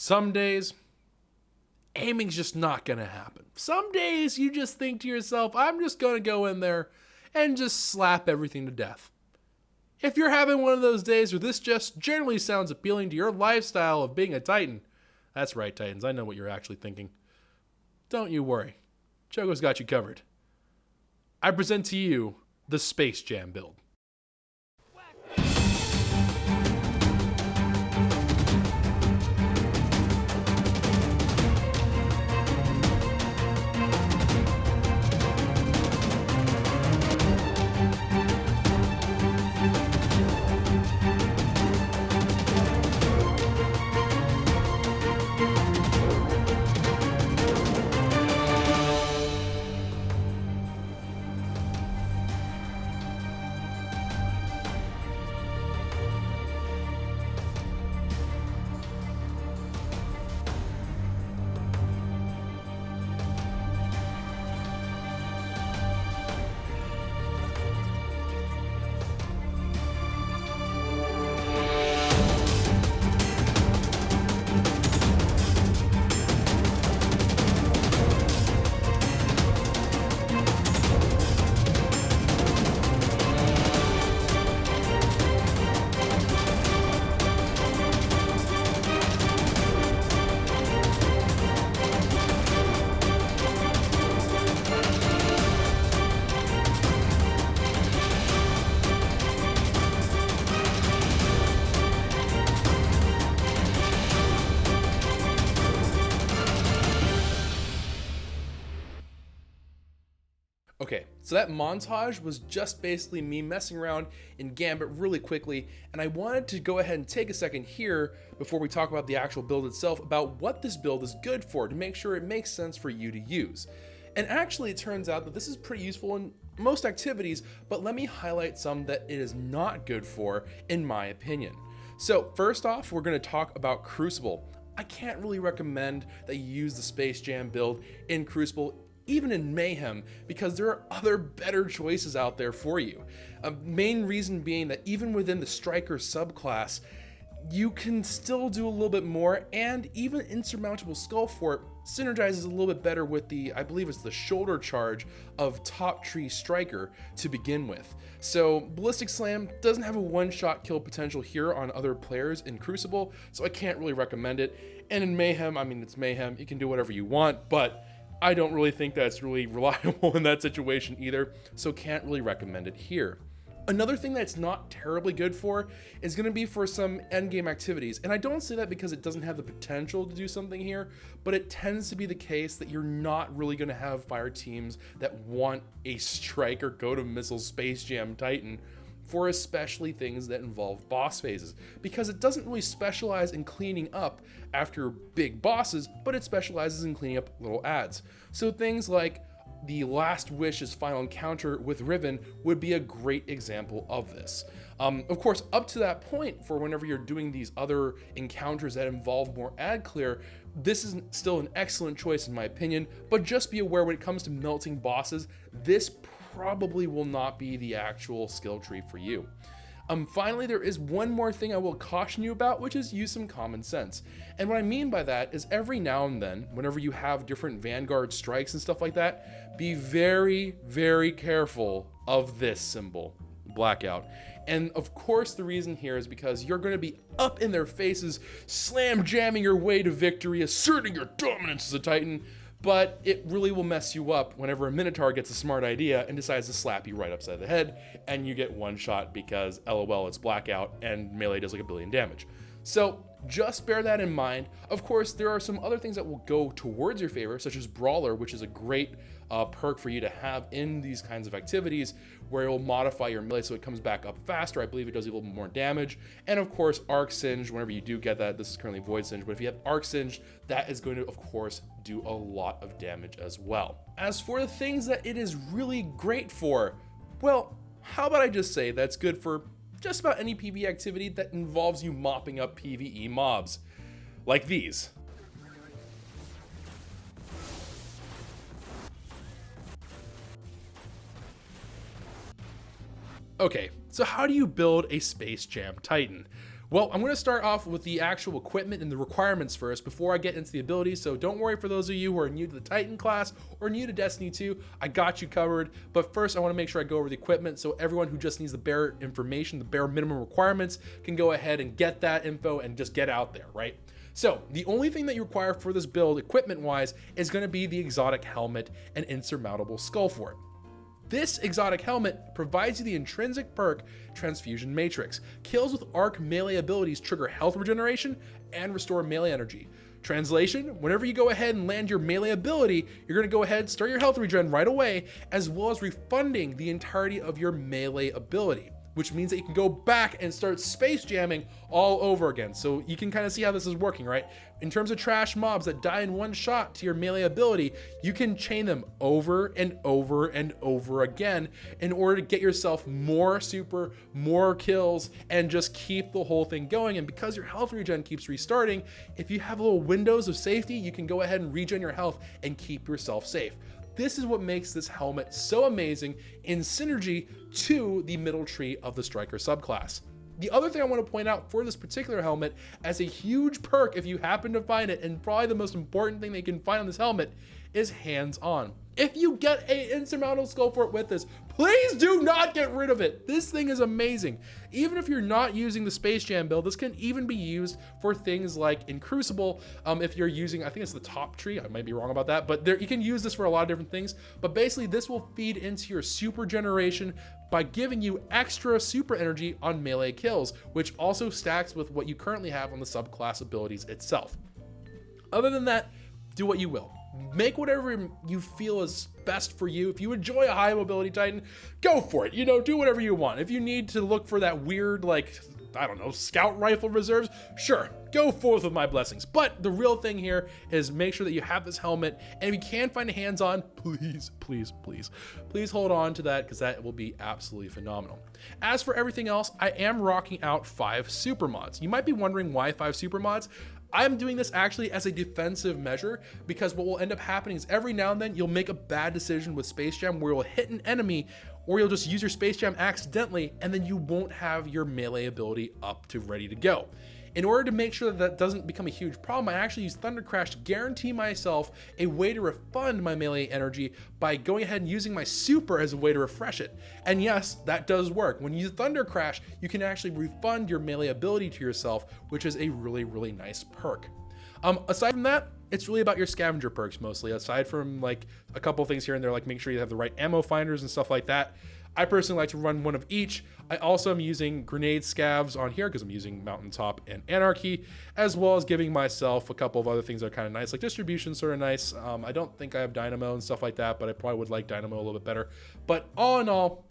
Some days, aiming's just not going to happen. Some days you just think to yourself, I'm just going to go in there and just slap everything to death. If you're having one of those days where this just generally sounds appealing to your lifestyle of being a Titan, that's right, Titans, I know what you're actually thinking. Don't you worry. Choco's got you covered. I present to you the Space Jam build. Okay, so that montage was just basically me messing around in Gambit really quickly, and I wanted to go ahead and take a second here before we talk about the actual build itself about what this build is good for to make sure it makes sense for you to use. And actually it turns out that this is pretty useful in most activities, but let me highlight some that it is not good for in my opinion. So first off, we're going to talk about Crucible. I can't really recommend that you use the Space Jam build in Crucible, even in Mayhem, because there are other better choices out there for you. A main reason being that even within the Striker subclass, you can still do a little bit more, and even Insurmountable Skull Fort synergizes a little bit better with the, I believe it's the shoulder charge of Top Tree Striker to begin with. So Ballistic Slam doesn't have a one-shot kill potential here on other players in Crucible, so I can't really recommend it. And in Mayhem, I mean, it's Mayhem, you can do whatever you want, but I don't really think that's really reliable in that situation either, so can't really recommend it here. Another thing that's not terribly good for is going to be for some endgame activities, and I don't say that because it doesn't have the potential to do something here, but it tends to be the case that you're not really going to have fire teams that want a Striker Go-To-Missile Space Jam Titan for especially things that involve boss phases, because it doesn't really specialize in cleaning up after big bosses, but it specializes in cleaning up little ads. So things like the Last Wish's final encounter with Riven would be a great example of this. Of course, up to that point, for whenever you're doing these other encounters that involve more ad clear, this is still an excellent choice in my opinion, but just be aware when it comes to melting bosses, this probably will not be the actual skill tree for you. Finally, there is one more thing I will caution you about, which is use some common sense. And what I mean by that is every now and then, whenever you have different Vanguard strikes and stuff like that, be very, very careful of this symbol, Blackout. And of course, the reason here is because you're going to be up in their faces, slam jamming your way to victory, asserting your dominance as a Titan, but it really will mess you up whenever a Minotaur gets a smart idea and decides to slap you right upside the head, and you get one shot because LOL, it's Blackout, and melee does like 1 billion damage. So just bear that in mind. Of course, there are some other things that will go towards your favor, such as Brawler, which is a great perk for you to have in these kinds of activities, where it will modify your melee so it comes back up faster. I believe it does a little bit more damage. And of course, Arc Singe, whenever you do get that, this is currently Void Singe, but if you have Arc Singe, that is going to, of course, do a lot of damage as well. As for the things that it is really great for, well, how about I just say that's good for just about any PvE activity that involves you mopping up PvE mobs, like these. Okay, so how do you build a Space Jam Titan? Well, I'm going to start off with the actual equipment and the requirements first before I get into the abilities. So don't worry for those of you who are new to the Titan class or new to Destiny 2, I got you covered. But first, I want to make sure I go over the equipment so everyone who just needs the bare information, the bare minimum requirements, can go ahead and get that info and just get out there, right? So the only thing that you require for this build, equipment-wise, is going to be the exotic helmet and insurmountable skull fort. This exotic helmet provides you the intrinsic perk Transfusion Matrix. Kills with arc melee abilities trigger health regeneration and restore melee energy. Translation, whenever you go ahead and land your melee ability, you're going to go ahead and start your health regen right away, as well as refunding the entirety of your melee ability, which means that you can go back and start space jamming all over again. So you can kind of see how this is working, right? In terms of trash mobs that die in one shot to your melee ability, you can chain them over and over and over again in order to get yourself more super, more kills, and just keep the whole thing going. And because your health regen keeps restarting, if you have little windows of safety, you can go ahead and regen your health and keep yourself safe. This is what makes this helmet so amazing in synergy to the middle tree of the Striker subclass. The other thing I want to point out for this particular helmet as a huge perk, if you happen to find it, and probably the most important thing that you can find on this helmet, is hands-on. If you get an insurmountable skull fort with this, please do not get rid of it. This thing is amazing. Even if you're not using the Space Jam build, this can even be used for things like in Crucible. If you're using, I think it's the top tree, I might be wrong about that, but you can use this for a lot of different things. But basically this will feed into your super generation by giving you extra super energy on melee kills, which also stacks with what you currently have on the subclass abilities itself. Other than that, do what you will. Make whatever you feel is best for you. If you enjoy a high mobility Titan, go for it. You know, do whatever you want. If you need to look for that weird, like, I don't know, scout rifle reserves, sure, go forth with my blessings. But the real thing here is make sure that you have this helmet, and if you can find a hands-on, please hold on to that, because that will be absolutely phenomenal. As for everything else, I am rocking out 5 super mods. You might be wondering why 5 super mods. I'm doing this actually as a defensive measure, because what will end up happening is every now and then you'll make a bad decision with Space Jam where you'll hit an enemy, or you'll just use your Space Jam accidentally, and then you won't have your melee ability up to ready to go. In order to make sure that that doesn't become a huge problem, I actually use Thunder Crash to guarantee myself a way to refund my melee energy by going ahead and using my super as a way to refresh it. And yes, that does work. When you use Thunder Crash, you can actually refund your melee ability to yourself, which is a really, really nice perk. Aside from that, it's really about your scavenger perks mostly, aside from like a couple things here and there, like make sure you have the right ammo finders and stuff like that. I personally like to run one of each. I also am using grenade scavs on here because I'm using Mountaintop and Anarchy, as well as giving myself a couple of other things that are kind of nice, like distribution's sort of nice. I don't think I have Dynamo and stuff like that, but I probably would like Dynamo a little bit better. But all in all,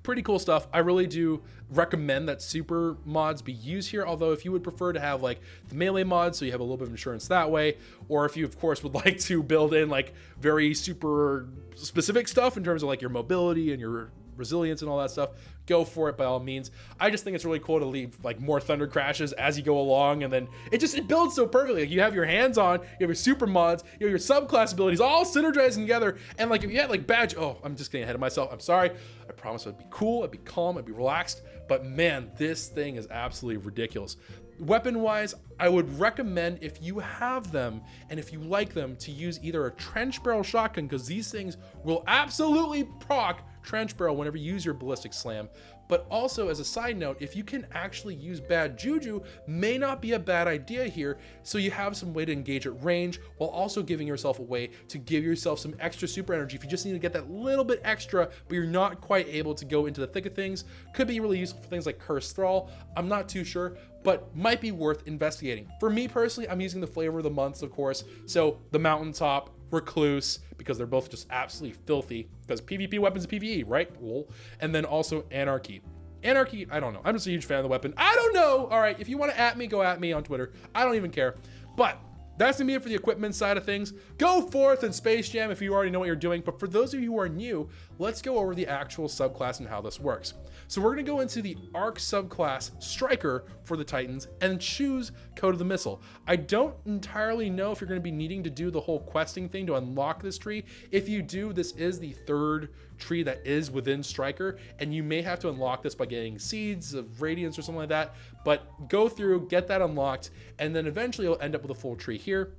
pretty cool stuff. I really do recommend that super mods be used here, although if you would prefer to have like the melee mods so you have a little bit of insurance that way, or if you of course would like to build in like very super specific stuff in terms of like your mobility and your resilience and all that stuff, go for it by all means. I just think it's really cool to leave like more Thunder Crashes as you go along, and then it builds so perfectly. Like you have your hands on, you have your super mods, you have your subclass abilities all synergizing together, and like if you had like badge, oh, I'm just getting ahead of myself, I'm sorry. I promise I'd be cool, I'd be calm, I'd be relaxed, but man, this thing is absolutely ridiculous. Weapon wise, I would recommend, if you have them and if you like them, to use either a trench barrel shotgun, because these things will absolutely proc trench barrel whenever you use your ballistic slam. But also, as a side note, if you can actually use bad juju, may not be a bad idea here, so you have some way to engage at range while also giving yourself a way to give yourself some extra super energy if you just need to get that little bit extra but you're not quite able to go into the thick of things. Could be really useful for things like Cursed Thrall, I'm not too sure, but might be worth investigating. For me personally, I'm using the flavor of the months, of course, so the Mountaintop, Recluse, because they're both just absolutely filthy, because PvP weapons are PvE, right? Lol. And then also Anarchy. Anarchy, I don't know. I'm just a huge fan of the weapon. I don't know. All right, if you want to at me, go at me on Twitter. I don't even care. But that's gonna be it for the equipment side of things. Go forth and Space Jam if you already know what you're doing. But for those of you who are new, let's go over the actual subclass and how this works. So we're going to go into the Arc subclass Striker for the Titans and choose Code of the Missile. I don't entirely know if you're going to be needing to do the whole questing thing to unlock this tree. If you do, this is the third tree that is within Striker, and you may have to unlock this by getting Seeds of Radiance or something like that, but go through, get that unlocked, and then eventually you'll end up with a full tree here.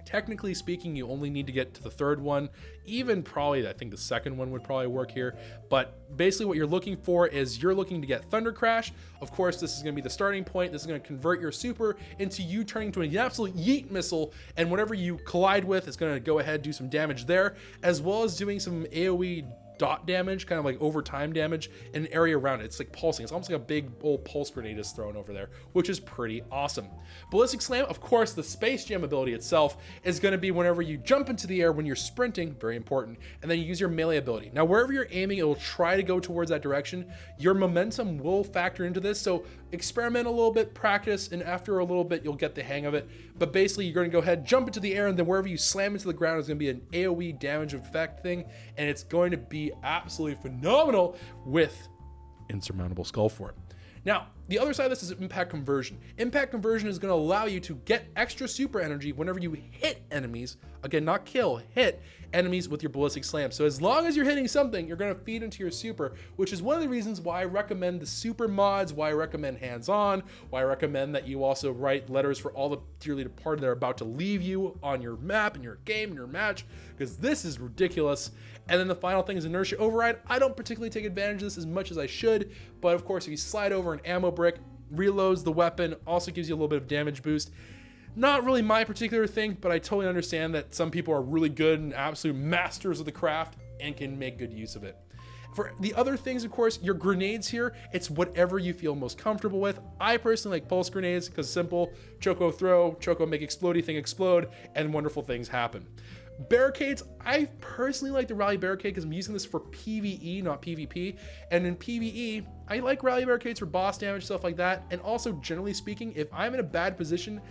Technically speaking, you only need to get to the third one. Even probably, I think the second one would probably work here. But basically what you're looking for is you're looking to get Thunder Crash. Of course, this is going to be the starting point. This is going to convert your super into you turning into an absolute yeet missile. And whatever you collide with is going to go ahead and do some damage there, as well as doing some AoE dot damage, kind of like over time damage in an area around it. It's like pulsing. It's almost like a big old pulse grenade is thrown over there, which is pretty awesome. Ballistic Slam, of course, the Space Jam ability itself is going to be whenever you jump into the air when you're sprinting, very important, and then you use your melee ability. Now, wherever you're aiming, it will try to go towards that direction. Your momentum will factor into this, so experiment a little bit, practice, and after a little bit, you'll get the hang of it. But basically, you're going to go ahead, jump into the air, and then wherever you slam into the ground is going to be an AoE damage effect thing, and it's going to be absolutely phenomenal with Insurmountable Skull Fort. Now, the other side of this is Impact Conversion. Impact Conversion is going to allow you to get extra super energy whenever you hit enemies. Again, not kill, hit enemies with your Ballistic Slam. So as long as you're hitting something, you're going to feed into your super, which is one of the reasons why I recommend the super mods, why I recommend hands-on, why I recommend that you also write letters for all the dearly departed that are about to leave you on your map, in your game, in your match, because this is ridiculous. And then the final thing is Inertia Override. I don't particularly take advantage of this as much as I should, but of course, if you slide over an ammo brick, reloads the weapon, also gives you a little bit of damage boost. Not really my particular thing, but I totally understand that some people are really good and absolute masters of the craft and can make good use of it. For the other things, of course, your grenades here, it's whatever you feel most comfortable with. I personally like pulse grenades because simple, Choco throw, Choco make explodey thing explode, and wonderful things happen. Barricades, I personally like the Rally Barricade because I'm using this for PvE, not PvP. And in PvE, I like Rally Barricades for boss damage, stuff like that. And also, generally speaking, if I'm in a bad position,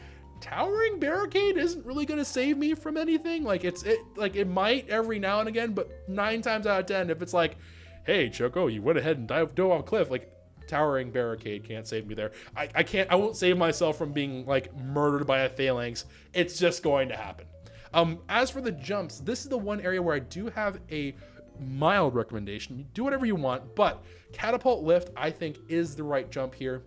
Towering Barricade isn't really going to save me from anything. Like it might every now and again, but 9 times out of 10, if it's like, hey, Choco, you went ahead and dove off a cliff, like Towering Barricade can't save me there. I won't save myself from being like murdered by a phalanx. It's just going to happen. As for the jumps, this is the one area where I do have a mild recommendation. You do whatever you want, but Catapult Lift, I think, is the right jump here.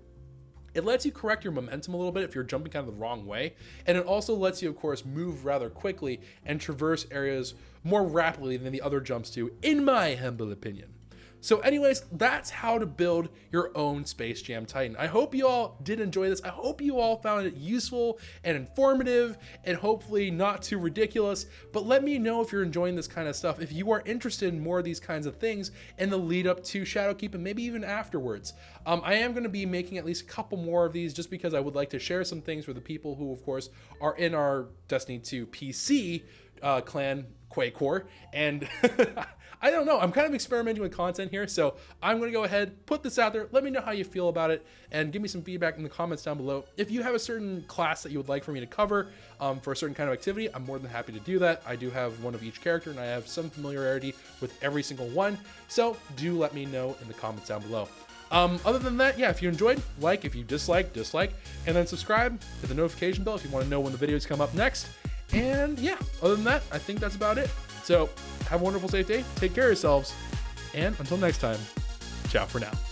It lets you correct your momentum a little bit if you're jumping kind of the wrong way. And it also lets you, of course, move rather quickly and traverse areas more rapidly than the other jumps do, in my humble opinion. So anyways, that's how to build your own Space Jam Titan. I hope you all did enjoy this. I hope you all found it useful and informative and hopefully not too ridiculous. But let me know if you're enjoying this kind of stuff, if you are interested in more of these kinds of things in the lead up to Shadowkeep and maybe even afterwards. I am going to be making at least a couple more of these just because I would like to share some things with the people who, of course, are in our Destiny 2 PC clan, Quakecore, and I don't know, I'm kind of experimenting with content here, so I'm going to go ahead, put this out there, let me know how you feel about it, and give me some feedback in the comments down below. If you have a certain class that you would like for me to cover for a certain kind of activity, I'm more than happy to do that. I do have one of each character, and I have some familiarity with every single one, so do let me know in the comments down below. Other than that, yeah, if you enjoyed, like, if you dislike, and then subscribe, hit the notification bell if you want to know when the videos come up next. And yeah, other than that, I think that's about it. So have a wonderful, safe day. Take care of yourselves. And until next time, ciao for now.